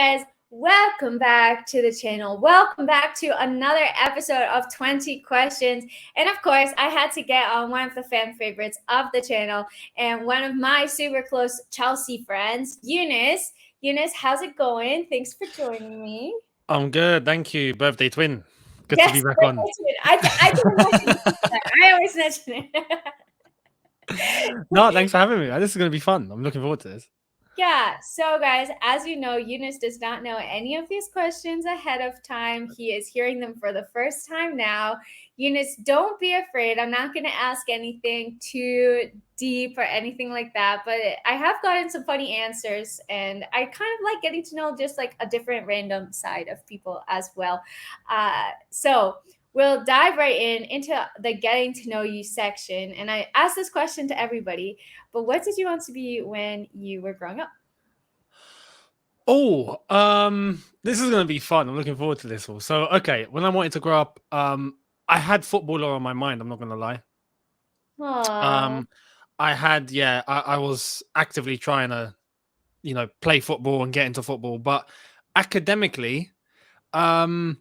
guys, welcome back to the channel. Welcome back to another episode of 20 questions. And of course, I had to get on one of the fan favorites of the channel and one of my super close Chelsea friends, Younes. Younes, how's it going? Thanks for joining me. I'm good, thank you. Birthday twin. Good to be Yes, back on. I didn't mention that. I always mention it. No, thanks for having me. This is going to be fun. I'm looking forward to this. Yeah, so guys, as you know, Younes does not know any of these questions ahead of time. He is hearing them for the first time now. Younes, don't be afraid. I'm not going to ask anything too deep or anything like that, but I have gotten some funny answers, and I kind of like getting to know just like a different random side of people as well. So we'll dive right into the getting to know you section. And I asked this question to everybody, but what did you want to be when you were growing up? Oh, this is going to be fun. I'm looking forward to this all. So, okay, when I wanted to grow up, I had footballer on my mind. I'm not going to lie. Aww. I was actively trying to, play football and get into football, but academically, I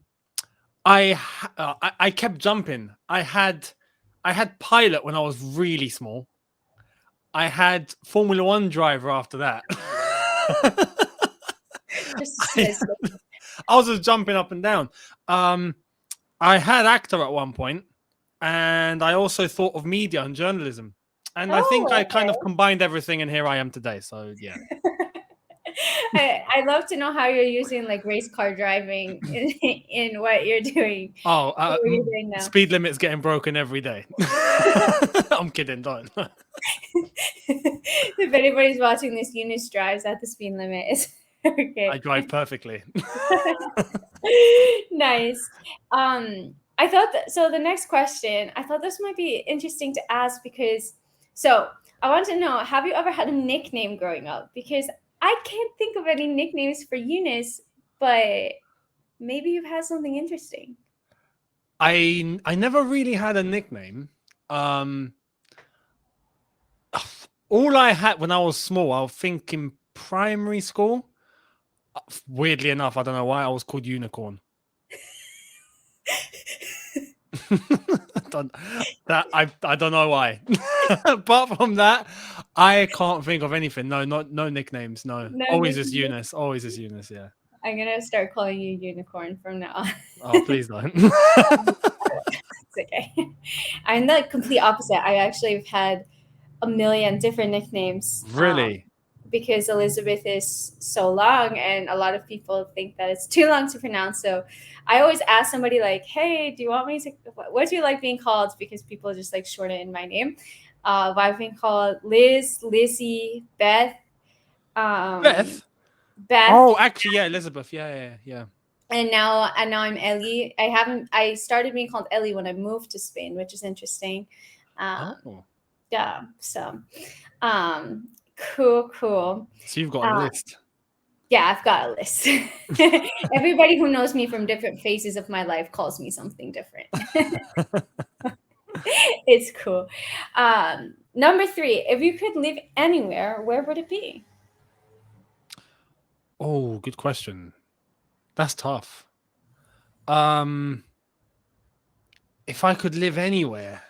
kept jumping. I had pilot when I was really small. I had Formula One driver after that. I was just jumping up and down. I had actor at one point, and I also thought of media and journalism. And I think I kind of combined everything, and here I am today. So yeah. I love to know how you're using like race car driving in what you're doing. Oh, speed limit's getting broken every day. I'm kidding, don't. If anybody's watching this, Younes drives at the speed limit. Okay. I drive perfectly. Nice. I thought that, so the next question, I thought this might be interesting to ask because, so I want to know, have you ever had a nickname growing up? Because I can't think of any nicknames for Younes, but maybe you've had something interesting. I never really had a nickname. All I had when I was small, I think in primary school, weirdly enough, I don't know why, I was called Unicorn. I don't know why. Apart from that, I can't think of anything. No nicknames. No always is Younes. Always is Younes. Yeah. I'm gonna start calling you Unicorn from now on. Oh, please don't. It's okay. I'm the complete opposite. I actually have had a million different nicknames. Really? Because Elizabeth is so long and a lot of people think that it's too long to pronounce. So I always ask somebody like, hey, do you want me to, what do you like being called? Because people just like shorten my name. I've been called Liz, Lizzie, Beth. Beth? Beth. Oh, actually, yeah, Elizabeth. Yeah. And now I'm Ellie. I started being called Ellie when I moved to Spain, which is interesting. Yeah. So, cool. So you've got a list. Yeah, I've got a list. Everybody who knows me from different phases of my life calls me something different. It's cool. Number 3, if you could live anywhere, where would it be? Oh, good question. That's tough. If I could live anywhere,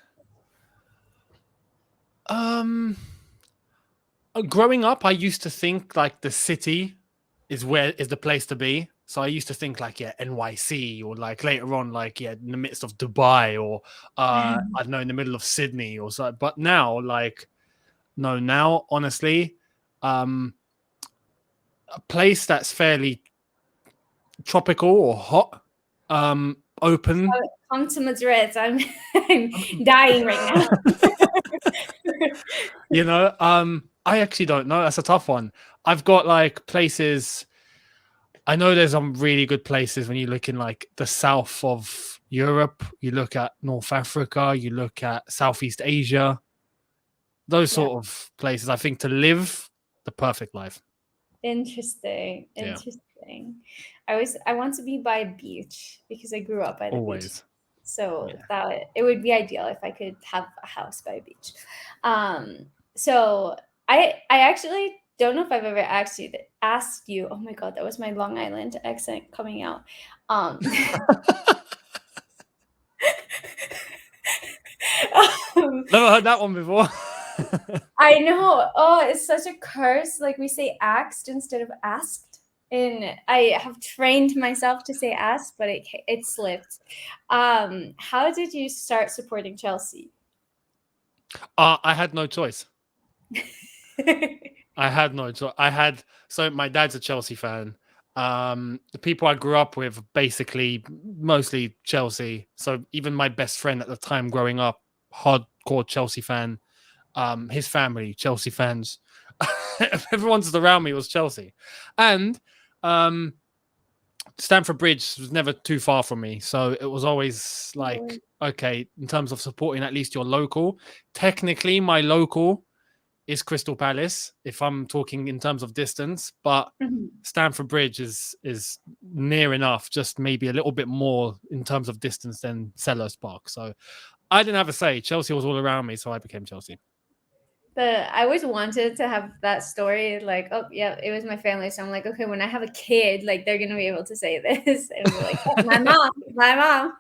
growing up, I used to think like the city is the place to be. So I used to think like, yeah, NYC, or like later on, like, yeah, in the midst of Dubai, or I don't know, in the middle of Sydney or so. But now, like, no, now honestly, a place that's fairly tropical or hot, open. Come to Madrid. I'm dying right now. I actually don't know. That's a tough one. I've got like places. I know there's some really good places when you look in like the south of Europe. You look at North Africa. You look at Southeast Asia. Those sort of places, I think, to live the perfect life. Interesting. I want to be by a beach because I grew up by the beach. So that it would be ideal if I could have a house by a beach. So I actually don't know if I've ever asked you. Oh my God, that was my Long Island accent coming out. Um, um, Never heard that one before. I know. Oh, it's such a curse. Like we say asked instead of asked. And I have trained myself to say asked, but it slipped. How did you start supporting Chelsea? I had no choice. I had no choice. So my dad's a Chelsea fan. The people I grew up with, basically mostly Chelsea. So even my best friend at the time growing up, hardcore Chelsea fan. His family, Chelsea fans. Everyone just around me was Chelsea. And Stamford Bridge was never too far from me. So it was always like, okay, in terms of supporting at least your local. Technically, my local is Crystal Palace, if I'm talking in terms of distance, but Mhm. Stamford Bridge is near enough, just maybe a little bit more in terms of distance than Selhurst Park. So I didn't have a say. Chelsea was all around me, so I became Chelsea. I always wanted to have that story, like, oh yeah, it was my family. So I'm like, okay, when I have a kid, like they're gonna be able to say this and be like, oh, my mom.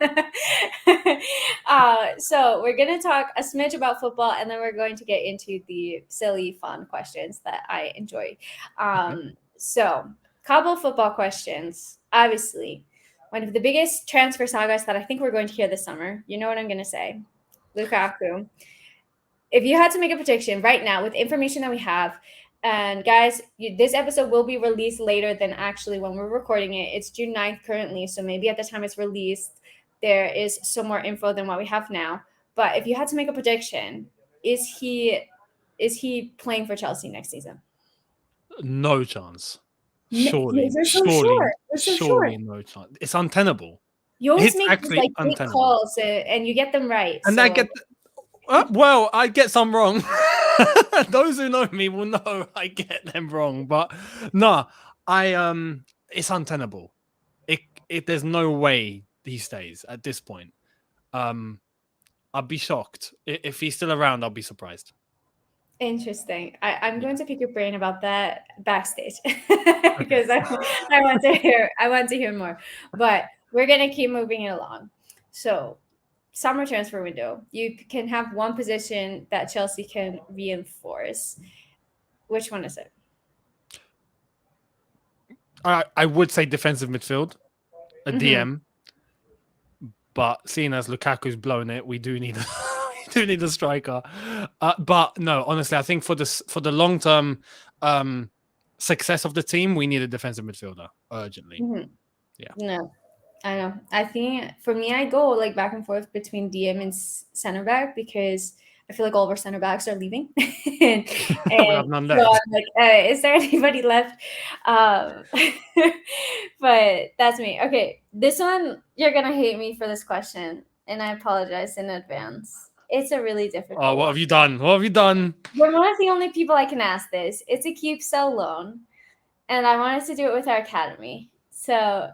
So we're gonna talk a smidge about football, and then we're going to get into the silly, fun questions that I enjoy. Okay. So couple football questions. Obviously, one of the biggest transfer sagas that I think we're going to hear this summer. You know what I'm gonna say, Lukaku. If you had to make a prediction right now with information that we have, and guys, this episode will be released later than actually when we're recording it. It's June 9th currently, so maybe at the time it's released, there is some more info than what we have now. But if you had to make a prediction, is he playing for Chelsea next season? No chance. You're Surely, so short. surely, You're so short. surely no chance. It's untenable. You always It's make these actually like big untenable. calls, and you get them right. And I So get, well, I get some wrong. Those who know me will know I get them wrong. But no, it's untenable. There's no way he stays at this point. I'd be shocked. If he's still around, I'll be surprised. interesting. I'm Yeah. going to pick your brain about that backstage Okay. because I want to hear more. But we're gonna keep moving it along. So summer transfer window. You can have one position that Chelsea can reinforce. Which one is it? I would say defensive midfield, a Mm-hmm. DM, but seeing as Lukaku's blown it, we do need we do need a striker. But no, honestly, I think for the long term success of the team, we need a defensive midfielder urgently. Mm-hmm. Yeah. No, I know. I think for me, I go like back and forth between DM and center back because I feel like all of our center backs are leaving, and, We and have none so left. I'm like, is there anybody left? Um, but that's me. Okay, this one you're gonna hate me for this question, and I apologize in advance. It's a really Oh, difficult what one. have you done? What have you done? We're one of the only people I can ask this. It's a keep sell loan, and I wanted to do it with our academy. So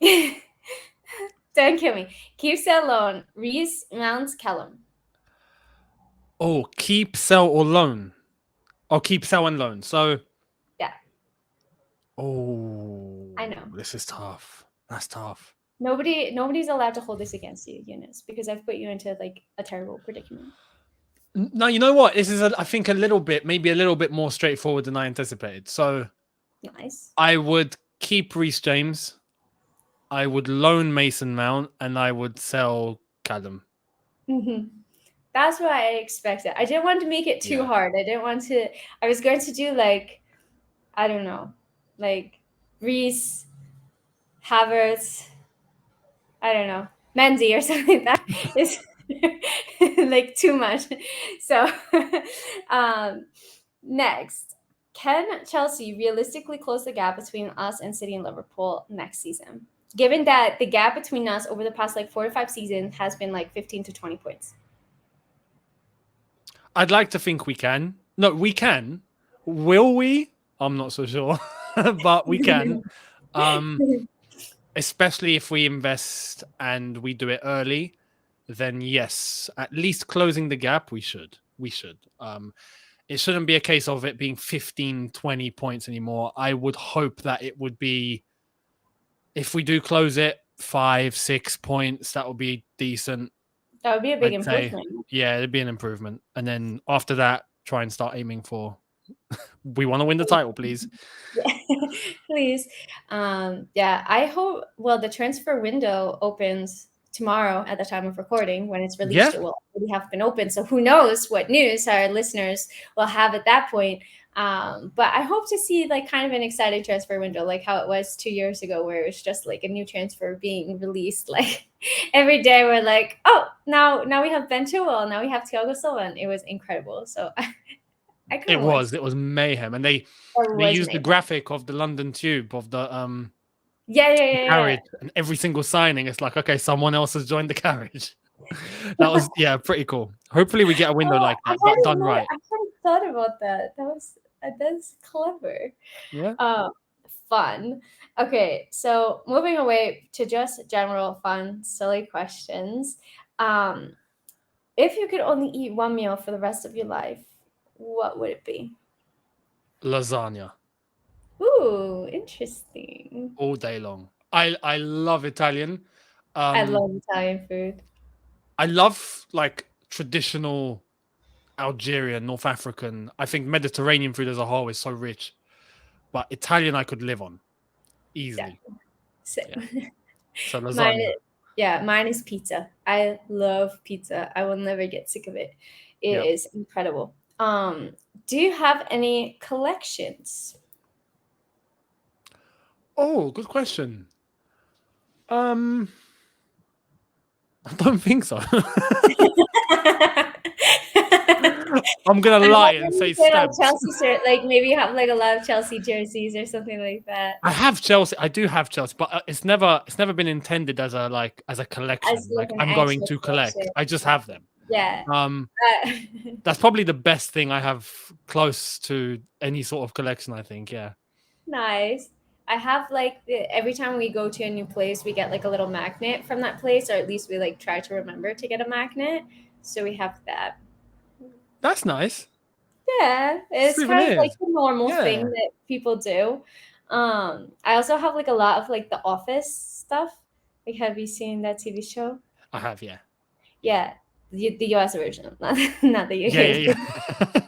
don't kill me. Keep sell loan. Reese mounts callum. Oh, keep, sell, or loan. Or keep, sell, and loan. So, Yeah, I oh, know. this is tough. That's tough. Nobody's allowed to hold this against you, Younes, because I've put you into like a terrible predicament. No, you know what? This is, I think, maybe a little bit more straightforward than I anticipated. So, Nice. I would keep Reece James. I would loan Mason Mount, and I would sell Callum. Mm-hmm. That's what I expected. I didn't want to make it too Yeah. hard. I didn't want to. I was going to do like, I don't know, like Reese, Havertz, I don't know, Mendy or something like that. Is like too much. So, um, next, can Chelsea realistically close the gap between us and City and Liverpool next season? Given that the gap between us over the past like 4 to 5 seasons has been like 15 to 20 points. I'd like to think we can. No, we can. Will we? I'm not so sure, but we can. Especially if we invest and we do it early, then yes, at least closing the gap, we should. We should. it shouldn't be a case of it being 15, 20 points anymore. I would hope that it would be, if we do close it, 5, 6 points, that would be decent. That would be a big I'd say, improvement. yeah, it'd be an improvement. And then after that, try and start aiming for, we want to win the title, please. Yeah, please. Yeah, I hope, well, the transfer window opens tomorrow at the time of recording. When it's Yeah, released, it will already have been open. So who knows what news our listeners will have at that point. But I hope to see like kind of an exciting transfer window, like how it was 2 years ago, where it was just like a new transfer being released. Like every day we're like, oh, now we have Ben Chilwell, now we have Thiago Silva. And it was incredible. So I kind it of want, was mayhem. And they or was used the made. graphic of the London Tube of the Yeah. carriage, and every single signing, it's like, okay, someone else has joined the carriage. That was, yeah, pretty cool. Hopefully we get a window Oh, like that, but done right. I hadn't thought about that. That's clever. Yeah. Uh, Fun. Okay, so moving away to just general fun, silly questions. Um, if you could only eat one meal for the rest of your life, what would it be? Lasagna Ooh, interesting. all day long. I love Italian. I Um, love Italian food. I love like traditional Algerian, North African. I think Mediterranean food as a whole is so rich, but Italian I could live on Yeah, easily. Yeah. same. So Mine lasagna. is, yeah, mine is pizza. I love pizza. I will never get sick of it. It Yeah. is incredible. Do you have any collections? Oh, good question. I don't think so. I'm gonna I lie thought and maybe say you say like stamps. Chelsea shirt, like maybe you have like a lot of Chelsea jerseys or something like that. I have Chelsea. I do have Chelsea, but it's never been intended as a collection. As Like like an I'm going actual to collect. collection. I just have them. Yeah. Um, Uh, that's probably the best thing I have close to any sort of collection, I think. Yeah. Nice. I have like every time we go to a new place, we get like a little magnet from that place, or at least we like try to remember to get a magnet. So we have that. That's nice. Yeah, it's kind of like Souvenirs. the normal thing Yeah. that people do. I also have like a lot of like the Office stuff. Like, have you seen that TV show? I have, yeah. Yeah, the US version, not the Yeah, UK yeah, version. yeah.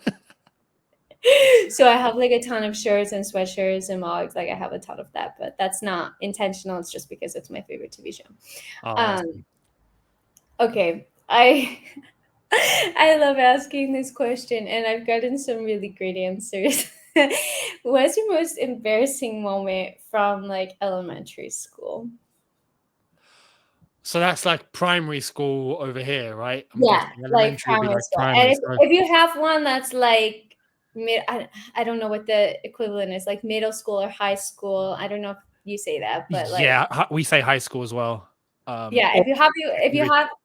So I have like a ton of shirts and sweatshirts and mugs. Like I have a ton of that, but that's not intentional. It's just because it's my favorite TV show. Oh, Um, awesome. okay, I I love asking this question, and I've gotten some really great answers. What's your most embarrassing moment from like elementary school? So that's like primary school over here, right? I'm Yeah, guessing like elementary would be primary like school. And primary. So if you have one that's like I don't know what the equivalent is, like middle school or high school. I don't know if you say that, but like yeah, we say high school as well. yeah, Or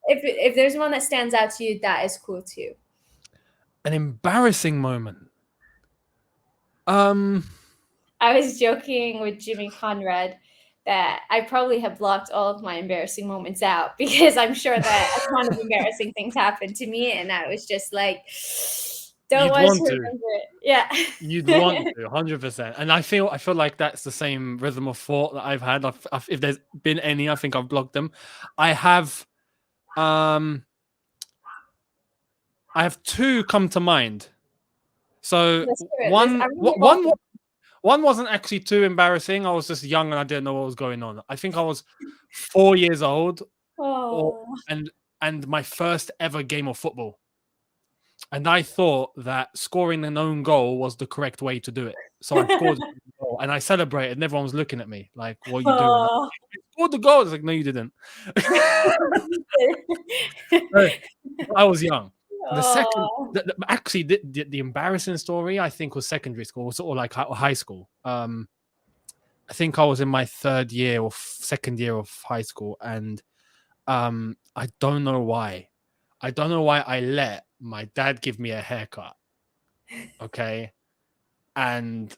if there's one that stands out to you, that is cool too. an embarrassing moment. Um, I was joking with Jimmy Conrad that I probably have blocked all of my embarrassing moments out because I'm sure that a ton of embarrassing things happened to me, and I was just like, don't you'd want to want to. remember it. Yeah. You'd want to, 100%. And I feel like that's the same rhythm of thought that I've had. If there's been any, I think I've blocked them. I have, I have two come to mind. So Let's hear it. one, I'm really one, welcome. one wasn't actually too embarrassing. I was just young and I didn't know what was going on. I think I was 4 years old, or Oh. and my first ever game of football. And I thought that scoring an own goal was the correct way to do it. So I scored an own goal and I celebrated, and everyone was looking at me like, "What are you doing?" Like, Oh. "You scored the goal." I was like, "No, you didn't." So, I was young. The second, Oh. actually, the embarrassing story I think was secondary school, sort of like high school. I think I was in my third year or second year of high school, and I don't know why. I don't know why I let my dad give me a haircut. Okay. And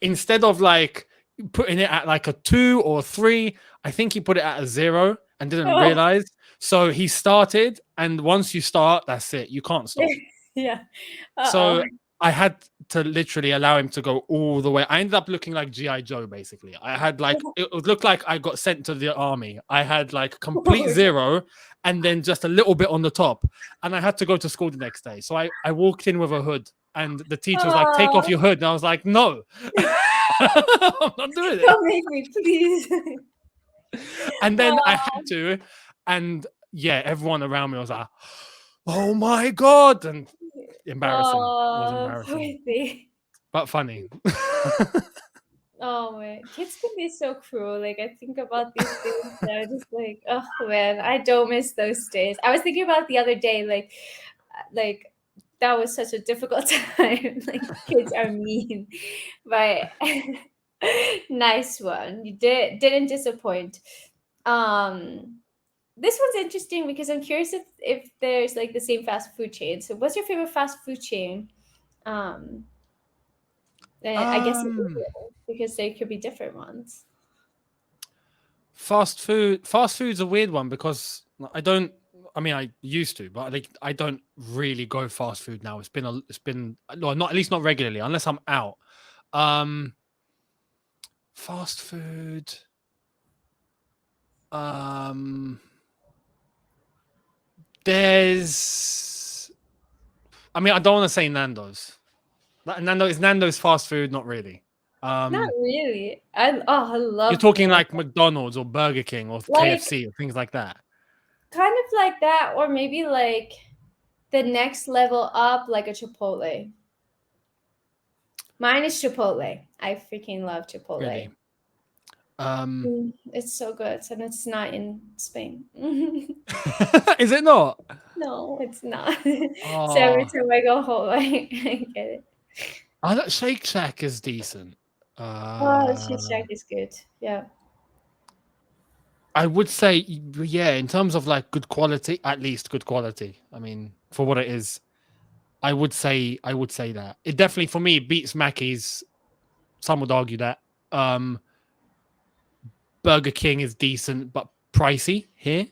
instead of like putting it at like a 2 or 3, I think he put it at a 0 and didn't Oh. realize. So he started, and once you start, that's it. You can't stop. Yeah. So Uh-oh. I had to literally allow him to go all the way. I ended up looking like GI Joe. Basically, I had like it looked like I got sent to the army. I had like complete zero, and then just a little bit on the top, and I had to go to school the next day. So I walked in with a hood, and the teacher was like, "Take off Oh, your hood," and I was like, "No, I'm not doing it." don't make me, please. And then I Oh, had to, and yeah, everyone around me was like, "Oh my god!" and embarrassing. It was poor embarrassing, thing. but funny. Oh man, kids can be so cruel. Like I think about these things and I'm just like, oh man, I don't miss those days. I was thinking about the other day, like that was such a difficult time. Like kids are mean, but nice one. You didn't disappoint. Um, this one's interesting because I'm curious if there's like the same fast food chain. So, what's your favorite fast food chain? Um, I guess it um, is because there could be different ones. Fast food. Fast food's a weird one because I don't. I mean, I used to, but like I don't really go fast food now. It's been no, not at least not regularly unless I'm out. Um, Fast food. Um, there's. I mean, I don't want to say Nando's. Nando's fast food, not really. Not Um, really. I you're love talking Nando's. like McDonald's or Burger King or Like KFC or things like that. kind of like that, or maybe like the next level up, like a Chipotle. Mine is Chipotle. I freaking love Really. Chipotle. Um, It's so good, and it's not in Spain. is it not? No, it's not. So every Oh, time I go home, I get it. Shake Shack is decent. Oh, Shake Uh, Shack is good. Yeah. I would say, yeah, in terms of like good quality, at least good quality. I mean, for what it is, I would say that it definitely for me beats Mackey's. Some would argue that. Um, Burger King is decent, but pricey here,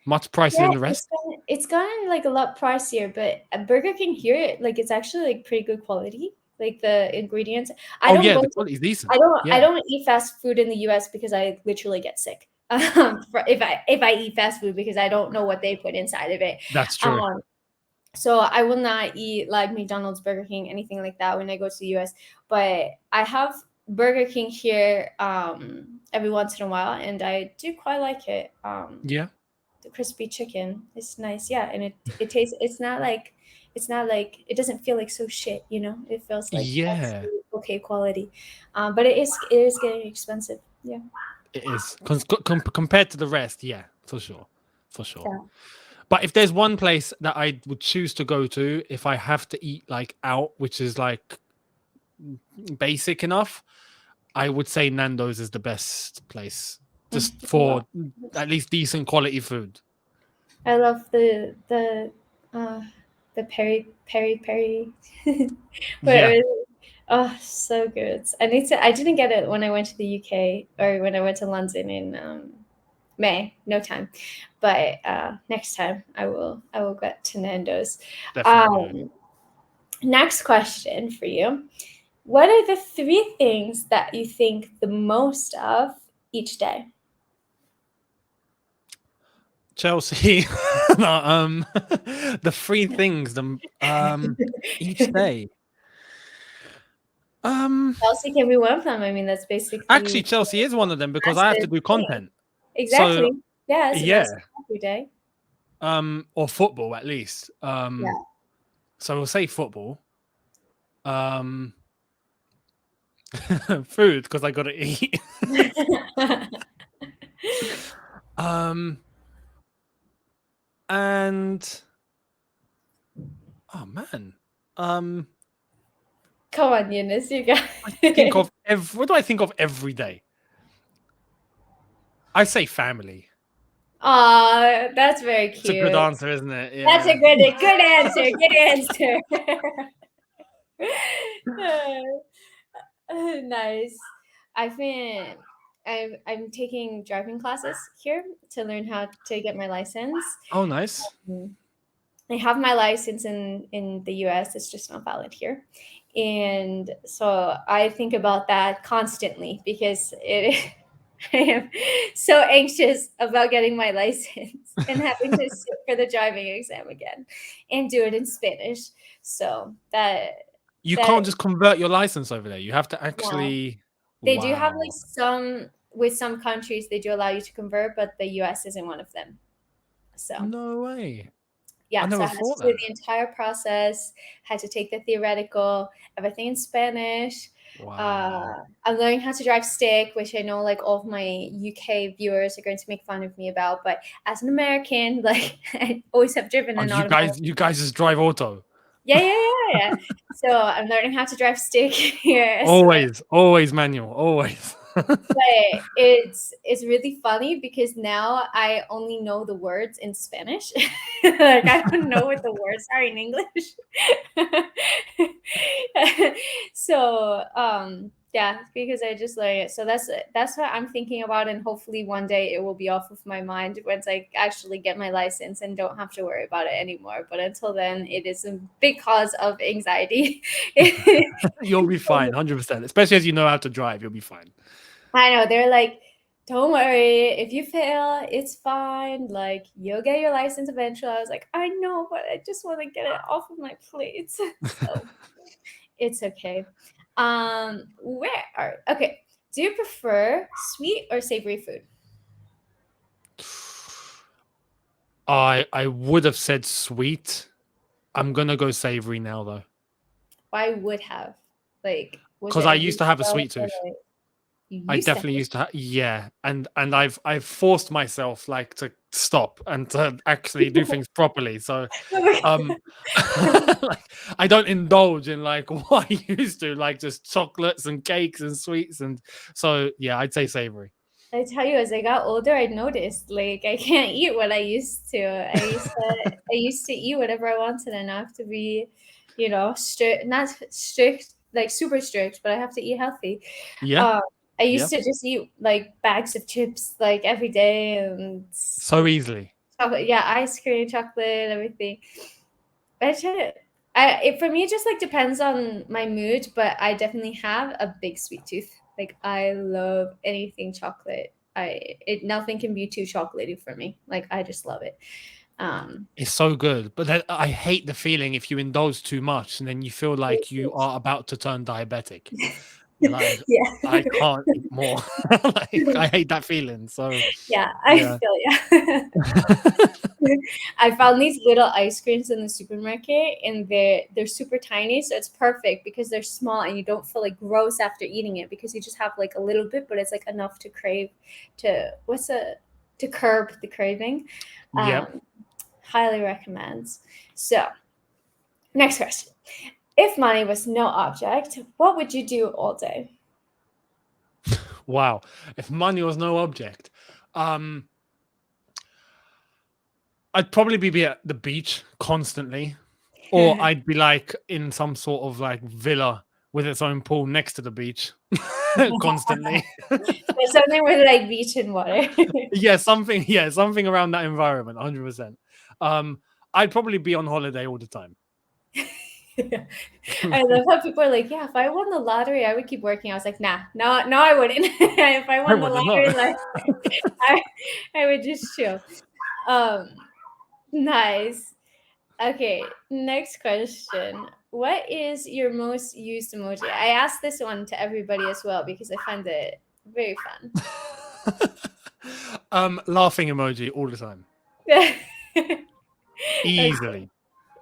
much pricier Yeah, than the rest. it's gotten like a lot pricier, but Burger King here, like it's actually like pretty good quality. Like the ingredients. I Oh don't yeah, go the to quality is decent. I Yeah, don't eat fast food in the US because I literally get sick. If I eat fast food because I don't know what they put inside of it. that's true. Um, so I will not eat like McDonald's, Burger King, anything like that when I go to the US. But I have Burger King here every once in a while, and I do quite like it. Yeah, The crispy chicken is nice, yeah, and it tastes. It's not like it doesn't feel like so shit. You know, it feels like yeah, actually okay quality. But it is getting expensive. Yeah. it is compared to the rest. Yeah, for sure, for sure. Yeah. But if there's one place that I would choose to go to if I have to eat like out, which is like basic enough, I would say Nando's is the best place just Wow. for at least decent quality food. I love uh the peri. Whatever. Yeah. Oh, so good. I didn't get it when I went to the UK or when I went to London in May. No time. But next time I will get to Nando's. Definitely. Um next question for you. What are the three things that you think the most of each day? Chelsea. No, the three things each day. Um Chelsea can be one of them. I mean, that's Actually basically Chelsea is one of them because I have to massive do thing. content. So Exactly. Yeah, it's a yeah, massive every day. or football at least. Yeah. So we'll say football. Um Food because I gotta eat. um and oh man. Um Come on, Younes, you got I think it. of what do I think of every day? I say family. Aw, that's very It's a good cute. answer, isn't it? That's a Yeah. good answer. Good answer. Nice. I've been I'm taking driving classes here to learn how to get my license. Oh, nice. Mm. I have my license in the US, it's just not valid here. And so I think about that constantly because it I am so anxious about getting my license and having to sit for the driving exam again and do it in Spanish. So You that can't just convert your license over there. You have to yeah, actually. they do have like Wow. some with some countries they do allow you to convert, but the US isn't one of them. So No way. I yeah, so never I had to thought do that. the entire process, had to take the theoretical, everything in Spanish. Wow. I'm learning how to drive stick, which I know like all of my UK viewers are going to make fun of me about, but as an American, like I always have driven Oh, an automatic. you guys just drive auto. Yeah, yeah, yeah, yeah. So I'm learning how to drive stick here as well. Always, always manual, always. But it's really funny because now I only know the words in Spanish. Like I don't know what the words are in English. So yeah, because I just learned it. So that's what I'm thinking about, and hopefully one day it will be off of my mind once I actually get my license and don't have to worry about it anymore. But until then, it is a big cause of anxiety. You'll be fine, 100%. Especially as you know how to drive, you'll be fine. I know they're like, don't worry, if you fail, it's fine. Like you'll get your license eventually. I was like, I know, but I just want to get it off of my plate. So it's okay. Where are okay? Do you prefer sweet or savory food? I would have said sweet. I'm gonna go savory now though, I would have. Like, was because it I a used to have a retail sweet or tooth. like you I used to have definitely used to yeah, and I've forced myself like to stop and to actually do things properly. So um like I don't indulge in like what I used to, like just chocolates and cakes and sweets, and so yeah, I'd say savory. I tell you, as I got older, I noticed like I can't eat what I used to. I used to eat whatever I wanted, and I have to be, strict, not strict, like super strict, but I have to eat healthy. Yeah, Um, I yeah, used to just eat like bags of chips like every day and so easily. chocolate, yeah, ice cream, chocolate, everything. I try to, for me, it just like depends on my mood, but I definitely have a big sweet tooth. Like I love anything chocolate. Nothing can be too chocolatey for me. Like I just love it. Um, It's so good, but then I hate the feeling if you indulge too much and then you feel like you are about to turn diabetic. You're like, yeah. I can't eat more. Like, I hate that feeling. So, Yeah, I yeah. feel yeah. I found these little ice creams in the supermarket and they're super tiny, so it's perfect because they're small and you don't feel like gross after eating it because you just have like a little bit, but it's like enough to crave to curb the craving. Yep. Um, highly recommends. So, next question. If money was no object, what would you do all day? Wow. If money was no object, um, I'd probably be at the beach constantly, or I'd be like in some sort of like villa with its own pool next to the beach constantly. There's something with like beach and water. Yeah, something around that environment, 100%. I'd probably be on holiday all the time. Yeah. I love how people are like, yeah, if I won the lottery, I would keep working. I was like, nah, no, no, I wouldn't. If I I won the wouldn't know. lottery, like I, I would just chill. Um, nice. Okay, next question. What is your most used emoji? I asked this one to everybody as well because I find it very fun. Laughing emoji all the time. Okay, Easily.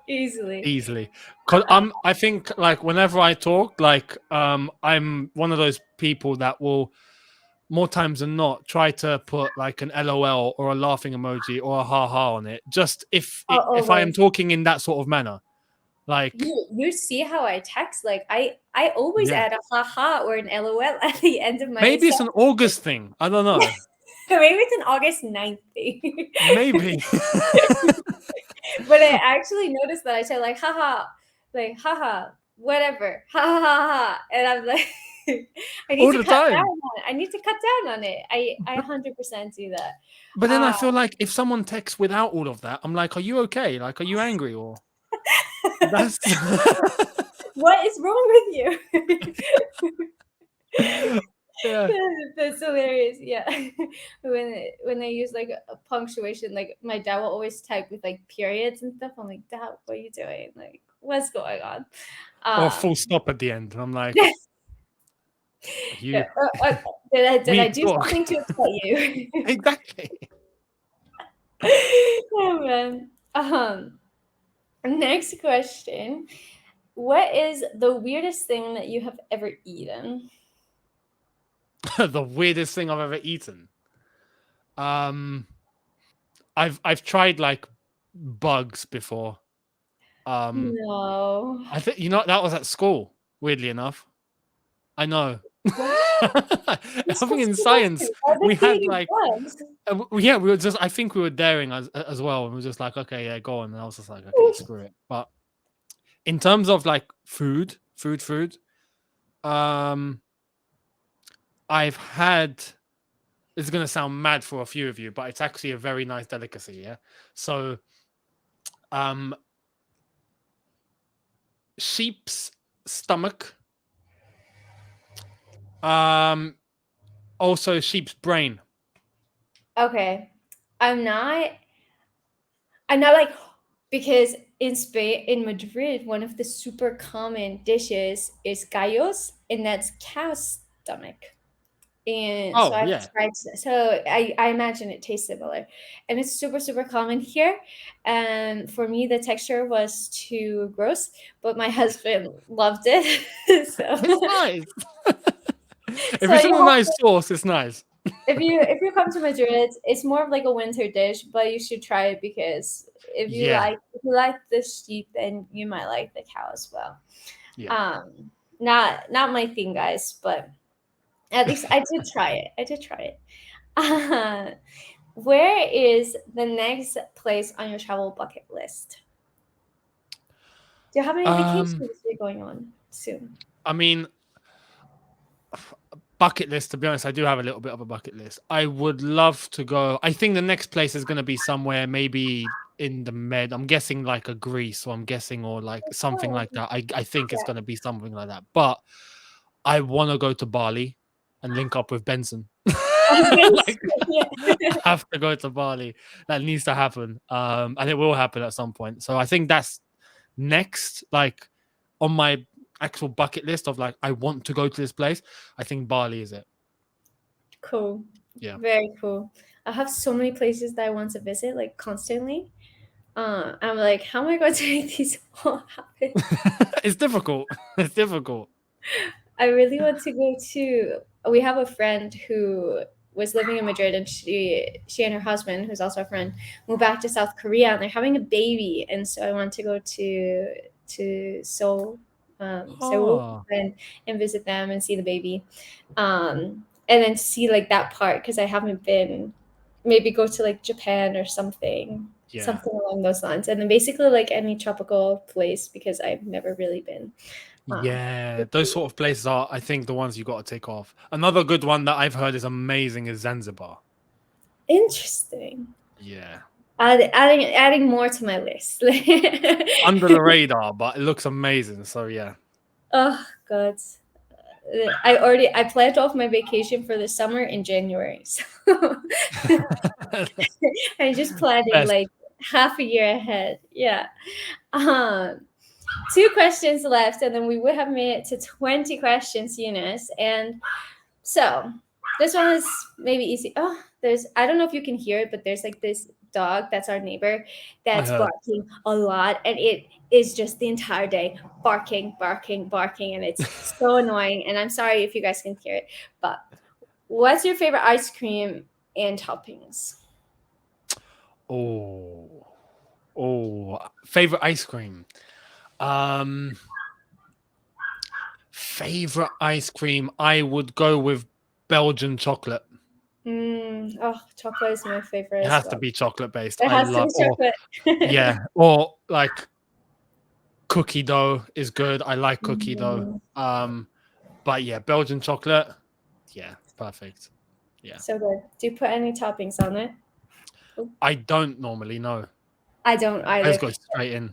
easily. Easily. Cause I think like whenever I talk, like I'm one of those people that will more times than not try to put like an LOL or a laughing emoji or a ha ha on it. Just if I am Always. talking in that sort of manner. Like, You see how I text? Like I always yeah. add a haha or an LOL at the end of my Maybe it's an sentences. August thing. I don't know. Maybe it's an August 9th thing. Maybe. But I actually noticed that I say like haha, whatever, ha ha ha ha, and I'm like I need all to the cut down time. on it. I need to cut down on it. I 100% do that. But then Uh, I feel like if someone texts without all of that, I'm like, are you okay? Like, are you angry or that's what is wrong with you? yeah. That's hilarious. Yeah. When they use like a punctuation, like my dad will always type with like periods and stuff. I'm like, Dad, what are you doing? Like, what's going on? Or full Um, stop at the end. And I'm like, are you yeah, did I we do talk. something to upset you? Exactly. Oh man. Next question. What is the weirdest thing that you have ever eaten? The weirdest thing I've ever eaten. Um I've tried like bugs before. No. I think that was at school, weirdly enough. I know. What? I You're think supposed in to be supposed science to. Why we they had feeding like bugs? yeah, we were just I think we were daring as well. And we were just like, okay, yeah, go on. And I was just like, okay, screw it. But in terms of like food, um I've had it's gonna sound mad for a few of you, but it's actually a very nice delicacy, yeah. So um sheep's stomach, um also sheep's brain. Okay. I'm not I'm not like because in Spain in Madrid, one of the super common dishes is gallos, and that's cow's stomach. And so Oh I've yeah. tried so I imagine it tastes similar. And it's super, super common here. And for me the texture was too gross, but my husband loved it. so It's nice. If so it's in you a nice sauce, it's nice. if you come to Madrid, it's more of like a winter dish, but you should try it because Yeah, if you like the sheep, then you might like the cow as well. yeah. Not my thing, guys, but at least I did try it. I did try it. Where is the next place on your travel bucket list? Do you have any vacations Um, you're going on soon? I mean, bucket list. To be honest, I do have a little bit of a bucket list. I would love to go. I think the next place is going to be somewhere maybe in the Med. I'm guessing like a Greece, or I'm guessing or like something Oh, like that. I think it's yeah. going to be something like that. But I want to go to Bali and link up with Benson. Yes. Like, Yeah. I have to go to Bali. That needs to happen. And it will happen at some point. So I think that's next, like on my actual bucket list of like I want to go to this place. I think Bali is it. Cool. Yeah. Very cool. I have so many places that I want to visit, like constantly. I'm like, how am I going to make these all happen? It's difficult. It's difficult. I really want to go to. We have a friend who was living in Madrid, and she and her husband, who's also a friend, moved back to South Korea, and they're having a baby, and so I want to go to Seoul, Seoul, Oh, and visit them and see the baby, and then see like that part because I haven't been. Maybe go to like Japan or something, yeah. something along those lines, and then basically like any tropical place because I've never really been. Um, Yeah, those sort of places are, I think, the ones you got to take off. Another good one that I've heard is amazing is Zanzibar. Interesting. Yeah, Adding more to my list. under the radar, but it looks amazing. So yeah, Oh God. I planned off my vacation for the summer in January. So I'm just planning best. like half a year ahead. Yeah. Um, two questions left, and then we would have made it to 20 questions, Eunice. And so this one is maybe easy. Oh, I don't know if you can hear it, but there's like this dog that's our neighbor I that's heard. barking a lot, and it is just the entire day barking, barking, barking, and it's so annoying. And I'm sorry if you guys can hear it, but what's your favorite ice cream and toppings? Oh, favorite ice cream. Um, favorite ice cream. I would go with Belgian chocolate. Oh, chocolate is my favorite It as has to well. be chocolate based. It I has to love, be or chocolate. yeah, or like cookie dough is good. I like cookie dough. Mhm. But yeah, Belgian chocolate. Yeah, perfect. Yeah. So good. Do you put any toppings on it? I don't normally know. I don't I just either. go straight in.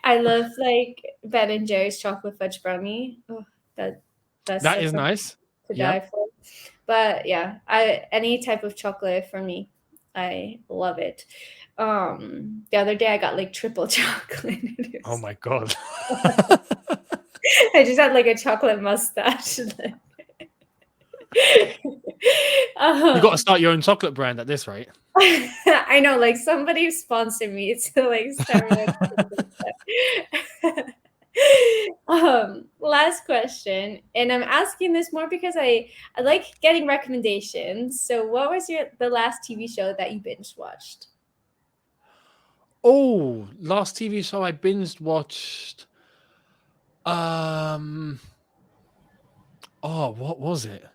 I love like Ben and Jerry's chocolate fudge brownie. Oh, that's That that's is something nice. to Yeah. die for. But yeah, I any type of chocolate for me, I love it. The other day I got like triple chocolate. Oh my god. I just had like a chocolate mustache. You got to um, start your own chocolate brand at this rate. I know, like somebody sponsored me to like start my own last question, and I'm asking this more because I like getting recommendations. So what was the last TV show that you binge watched? Oh, last TV show I binged watched. Oh, what was it?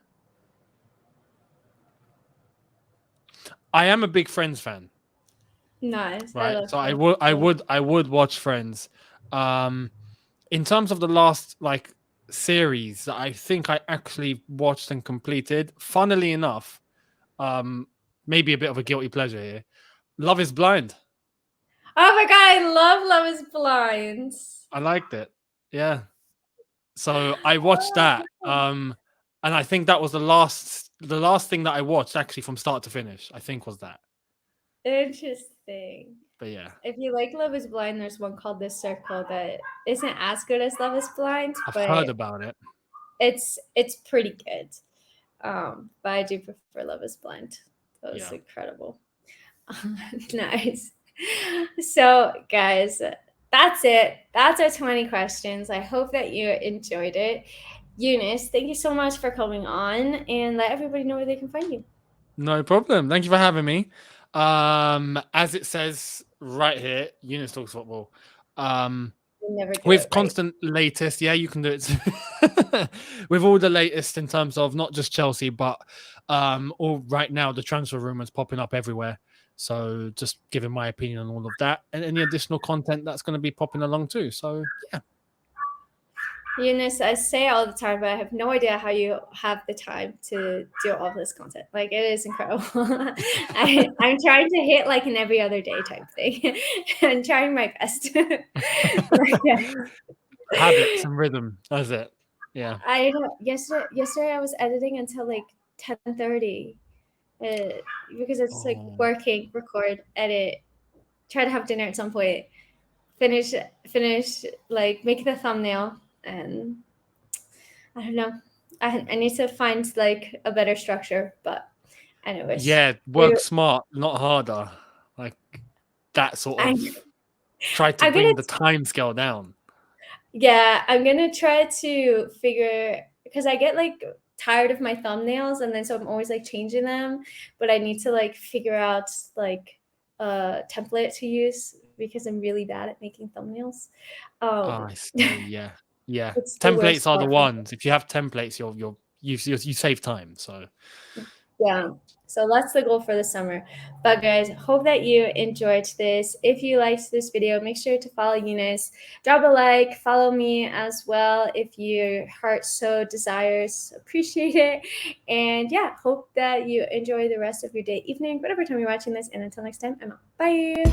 I am a big Friends fan, Nice. I right? love So Friends. I would watch Friends. In terms of the last like series that I think I actually watched and completed, funnily enough, maybe a bit of a guilty pleasure here. Love is Blind. Oh my god, I love Love is Blind. I liked it. Yeah. So I watched that. And I think that was the last thing that I watched actually from start to finish, I think was that. Interesting. But yeah. If you like Love is Blind, there's one called The Circle that isn't as good as Love is Blind, I've heard but about it. it's pretty good. But I do prefer Love is Blind. That was Yeah. incredible. Nice. So, guys, that's it. That's our 20 questions. I hope that you enjoyed it. Younes, thank you so much for coming on, and let everybody know where they can find you. No problem. Thank you for having me. As it says right here, Younes Talks Football. You never do With it right. constant latest, yeah, you can do it with all the latest in terms of not just Chelsea, but all right now the transfer rumors popping up everywhere. So just giving my opinion on all of that and any additional content that's going to be popping along too. So yeah. Eunice, I say all the time, but I have no idea how you have the time to do all this content. Like, it is incredible. I'm trying to hit like an every other day type thing. I'm trying my best. Yeah. Habits and rhythm. That's it. Yeah. I yesterday I was editing until like 10:30, because it's like Oh. working, record, edit, try to have dinner at some point, finish like make the thumbnail, and I don't know. I need to find like a better structure, but anyways, Yeah, work smart, not harder. Like that sort I of try to I'm gonna bring the time scale down. yeah, I'm gonna try to figure, because I get like tired of my thumbnails, and then so I'm always like changing them, but I need to like figure out like a template to use because I'm really bad at making thumbnails. Oh, I see. Yeah. Yeah. It's the worst Templates are the part for me. ones. If you have templates, you save time. So Yeah. So that's the goal for the summer. But guys, hope that you enjoyed this. If you liked this video, make sure to follow Eunice. Drop a like, follow me as well if your heart so desires. Appreciate it. And yeah, hope that you enjoy the rest of your day, evening, whatever time you're watching this. And until next time, I'm out. Bye.